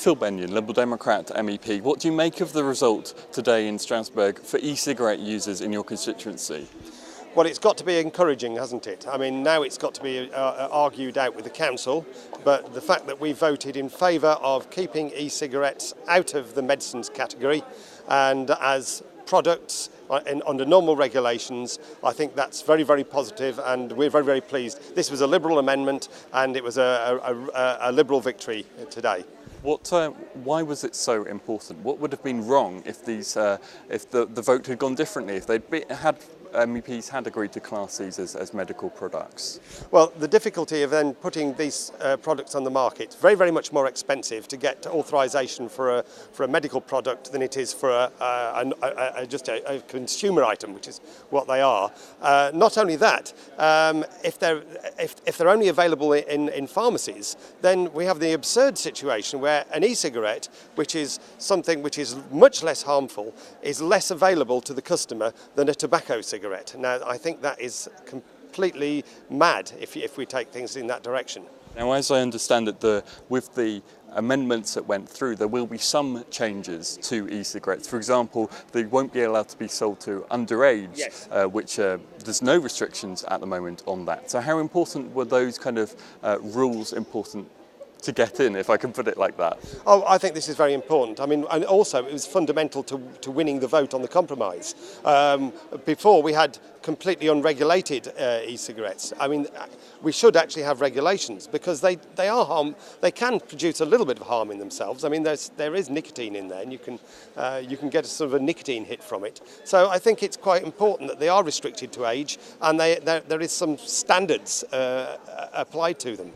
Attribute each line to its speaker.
Speaker 1: Phil Benyon, Liberal Democrat MEP. What do you make of the result today in Strasbourg for e-cigarette users in your constituency?
Speaker 2: Well, it's got to be encouraging, hasn't it? I mean, now it's got to be argued out with the council, but the fact that we voted in favour of keeping e-cigarettes out of the medicines category and as products under normal regulations, I think that's very, very positive, and we're very, very pleased. This was a Liberal amendment and it was a Liberal victory today.
Speaker 1: Why was it so important? What would have been wrong if the vote had gone differently, if MEPs had agreed to class these as medical products?
Speaker 2: Well, the difficulty of then putting these products on the market, very, very much more expensive to get authorisation for a medical product than it is for just a consumer item, which is what they are. Not only that, if they're only available in pharmacies, then we have the absurd situation where an e-cigarette, which is something which is much less harmful, is less available to the customer than a tobacco cigarette. Now, I think that is completely mad if we take things in that direction.
Speaker 1: Now, as I understand it, with the amendments that went through, there will be some changes to e-cigarettes. For example, they won't be allowed to be sold to underage,
Speaker 2: yes.
Speaker 1: Which there's no restrictions at the moment on that. So how important were those kind of rules important to get in, if I can put it like that?
Speaker 2: Oh, I think this is very important. I mean, and also it was fundamental to winning the vote on the compromise. Before we had completely unregulated e-cigarettes. I mean, we should actually have regulations because they can produce a little bit of harm in themselves. I mean, there is nicotine in there, and you can get a sort of a nicotine hit from it. So I think it's quite important that they are restricted to age, and there is some standards applied to them.